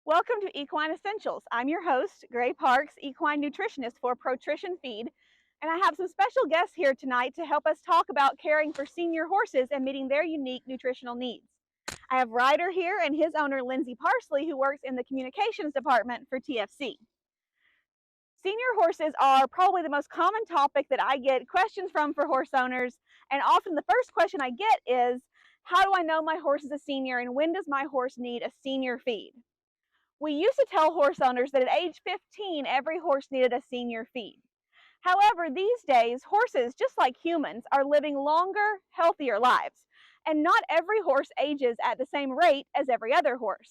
Welcome to Equine Essentials. I'm your host, Gray Parks, equine nutritionist for ProTrition Feed, and I have some special guests here tonight to help us talk about caring for senior horses and meeting their unique nutritional needs. I have Ryder here and his owner, Lindsay Parsley, who works in the communications department for TFC. Senior horses are probably the most common topic that I get questions from for horse owners, and often the first question I get is, how do I know my horse is a senior and when does my horse need a senior feed? We used to tell horse owners that at age 15, every horse needed a senior feed. However, these days, horses, just like humans, are living longer, healthier lives. And not every horse ages at the same rate as every other horse.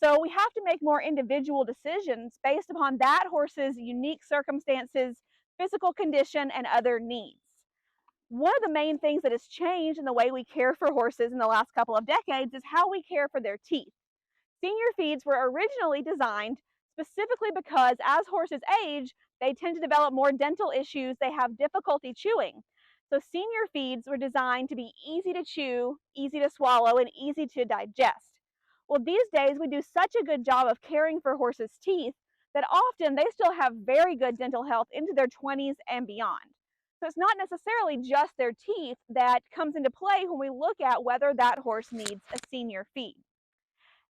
So we have to make more individual decisions based upon that horse's unique circumstances, physical condition, and other needs. One of the main things that has changed in the way we care for horses in the last couple of decades is how we care for their teeth. Senior feeds were originally designed specifically because as horses age, they tend to develop more dental issues, they have difficulty chewing. So senior feeds were designed to be easy to chew, easy to swallow, and easy to digest. Well, these days we do such a good job of caring for horses' teeth that often they still have very good dental health into their 20s and beyond. So it's not necessarily just their teeth that comes into play when we look at whether that horse needs a senior feed.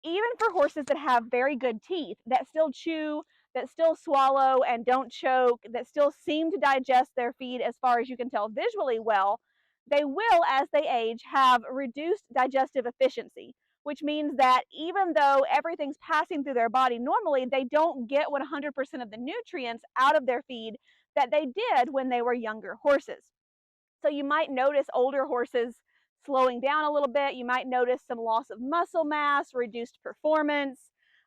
Even for horses that have very good teeth, that still chew, that still swallow and don't choke, that still seem to digest their feed as far as you can tell visually well, they will, as they age, have reduced digestive efficiency, which means that even though everything's passing through their body normally, they don't get 100% of the nutrients out of their feed that they did when they were younger horses. So you might notice older horses slowing down a little bit. You might notice some loss of muscle mass, reduced performance,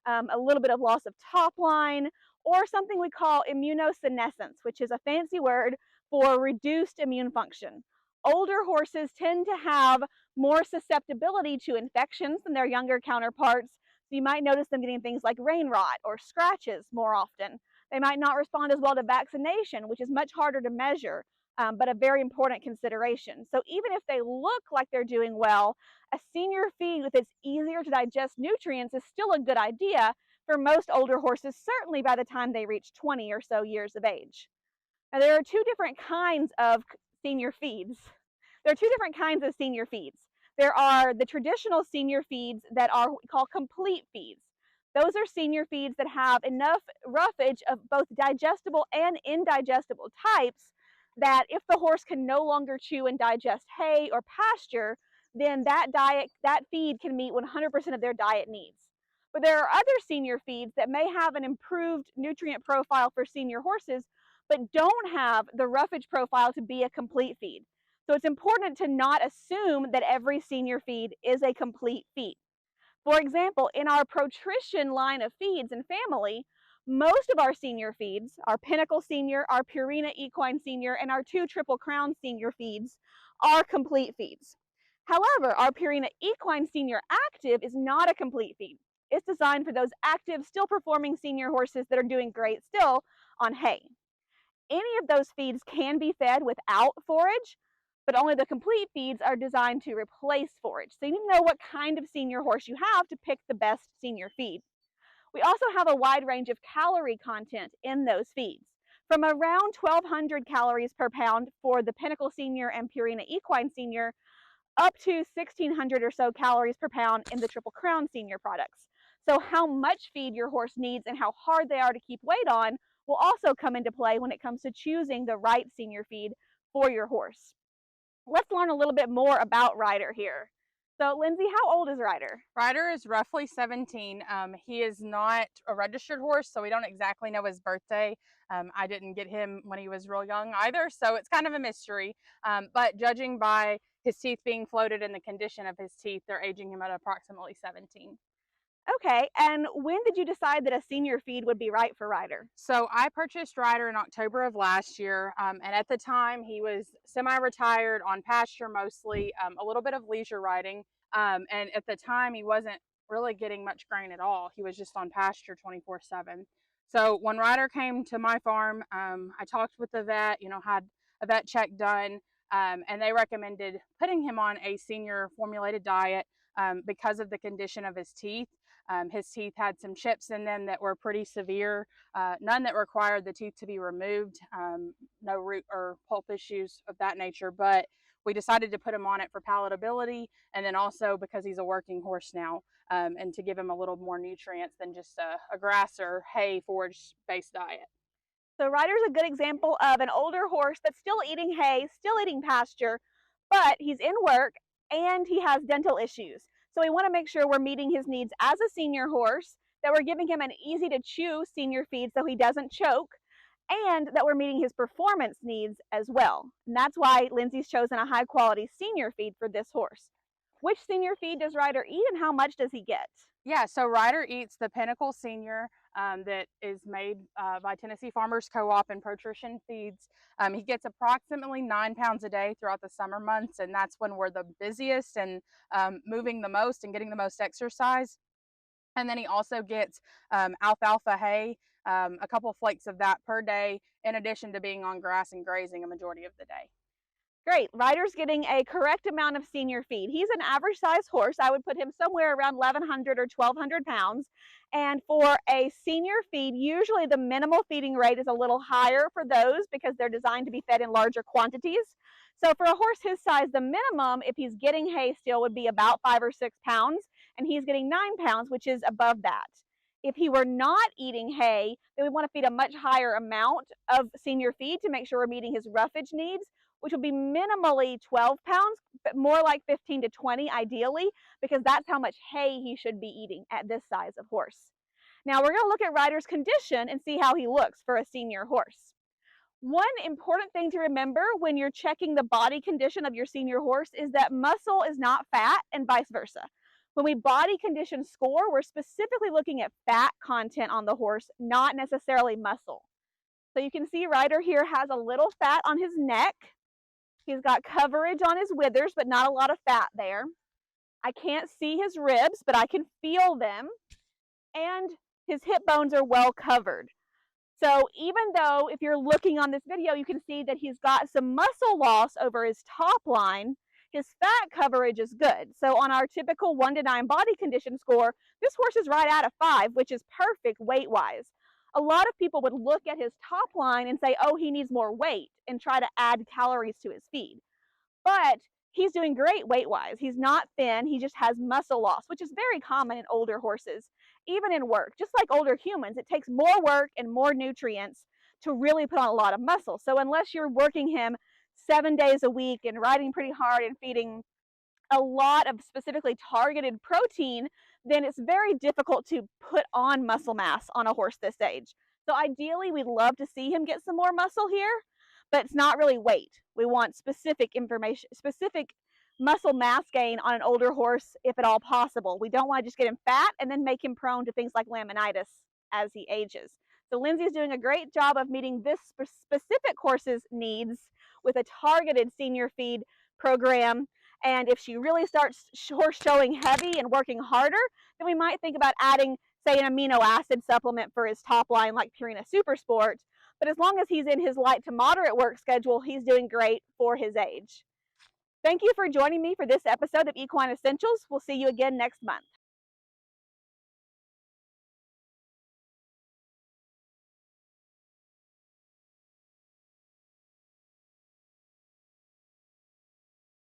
a little bit of loss of top line, or something we call immunosenescence, which is a fancy word for reduced immune function. Older horses tend to have more susceptibility to infections than their younger counterparts. So you might notice them getting things like rain rot or scratches more often. They might not respond as well to vaccination, which is much harder to measure. But a very important consideration. So even if they look like they're doing well, a senior feed with its easier to digest nutrients is still a good idea for most older horses, certainly by the time they reach 20 or so years of age. Now, there are two different kinds of senior feeds. There are two different kinds of senior feeds. There are the traditional senior feeds that are what we call complete feeds. Those are senior feeds that have enough roughage of both digestible and indigestible types that if the horse can no longer chew and digest hay or pasture, then that feed can meet 100% of their diet needs. But there are other senior feeds that may have an improved nutrient profile for senior horses, but don't have the roughage profile to be a complete feed. So it's important to not assume that every senior feed is a complete feed. For example, in our ProTrition line of feeds and family, most of our senior feeds, our Pinnacle Senior, our Purina Equine Senior, and our 2 Triple Crown Senior feeds are complete feeds. However, our Purina Equine Senior Active is not a complete feed. It's designed for those active, still performing senior horses that are doing great still on hay. Any of those feeds can be fed without forage, but only the complete feeds are designed to replace forage. So you need to know what kind of senior horse you have to pick the best senior feed. We also have a wide range of calorie content in those feeds, from around 1,200 calories per pound for the Pinnacle Senior and Purina Equine Senior, up to 1,600 or so calories per pound in the Triple Crown Senior products. So how much feed your horse needs and how hard they are to keep weight on will also come into play when it comes to choosing the right senior feed for your horse. Let's learn a little bit more about Ryder here. So Lindsay, how old is Ryder? Ryder is roughly 17. He is not a registered horse, so we don't exactly know his birthday. I didn't get him when he was real young either, so it's kind of a mystery. But judging by his teeth being floated and the condition of his teeth, they're aging him at approximately 17. Okay, and when did you decide that a senior feed would be right for Ryder? So I purchased Ryder in October of last year, and at the time he was semi-retired on pasture mostly, a little bit of leisure riding, and at the time he wasn't really getting much grain at all. He was just on pasture 24/7. So when Ryder came to my farm, I talked with the vet, had a vet check done, and they recommended putting him on a senior formulated diet because of the condition of his teeth. His teeth had some chips in them that were pretty severe, none that required the teeth to be removed, no root or pulp issues of that nature, but we decided to put him on it for palatability, and then also because he's a working horse now, and to give him a little more nutrients than just a grass or hay forage based diet. So Ryder's a good example of an older horse that's still eating hay, still eating pasture, but he's in work and he has dental issues. So we want to make sure we're meeting his needs as a senior horse, that we're giving him an easy to chew senior feed so he doesn't choke, and that we're meeting his performance needs as well. And that's why Lindsay's chosen a high quality senior feed for this horse. Which senior feed does Ryder eat and how much does he get? Yeah, so Ryder eats the Pinnacle Senior, that is made by Tennessee Farmers Co-op and ProTrition feeds. He gets approximately 9 pounds a day throughout the summer months, and that's when we're the busiest and moving the most and getting the most exercise. And then he also gets alfalfa hay, a couple of flakes of that per day, in addition to being on grass and grazing a majority of the day. Great. Ryder's getting a correct amount of senior feed. He's an average size horse. I would put him somewhere around 1,100 or 1,200 pounds. And for a senior feed, usually the minimal feeding rate is a little higher for those because they're designed to be fed in larger quantities. So for a horse his size, the minimum, if he's getting hay still, would be about 5 or 6 pounds, and he's getting 9 pounds, which is above that. If he were not eating hay, then we want to feed a much higher amount of senior feed to make sure we're meeting his roughage needs, which will be minimally 12 pounds, but more like 15 to 20 ideally, because that's how much hay he should be eating at this size of horse. Now we're going to look at Ryder's condition and see how he looks for a senior horse. One important thing to remember when you're checking the body condition of your senior horse is that muscle is not fat and vice versa. When we body condition score, we're specifically looking at fat content on the horse, not necessarily muscle. So you can see Ryder here has a little fat on his neck. He's got coverage on his withers, but not a lot of fat there. I can't see his ribs, but I can feel them. And his hip bones are well covered. So even though if you're looking on this video, you can see that he's got some muscle loss over his top line, his fat coverage is good. So on our typical 1 to 9 body condition score, this horse is right at a 5, which is perfect weight-wise. A lot of people would look at his top line and say, oh, he needs more weight, and try to add calories to his feed. But he's doing great weight-wise. He's not thin, he just has muscle loss, which is very common in older horses, even in work. Just like older humans, it takes more work and more nutrients to really put on a lot of muscle. So unless you're working him 7 days a week and riding pretty hard and feeding a lot of specifically targeted protein, then it's very difficult to put on muscle mass on a horse this age. So ideally, we'd love to see him get some more muscle here, but it's not really weight. We want specific information, specific muscle mass gain on an older horse if at all possible. We don't want to just get him fat and then make him prone to things like laminitis as he ages. So Lindsay's doing a great job of meeting this specific horse's needs with a targeted senior feed program. And if she really starts horse showing heavy and working harder, then we might think about adding, say, an amino acid supplement for his top line like Purina Super Sport. But as long as he's in his light to moderate work schedule, he's doing great for his age. Thank you for joining me for this episode of Equine Essentials. We'll see you again next month.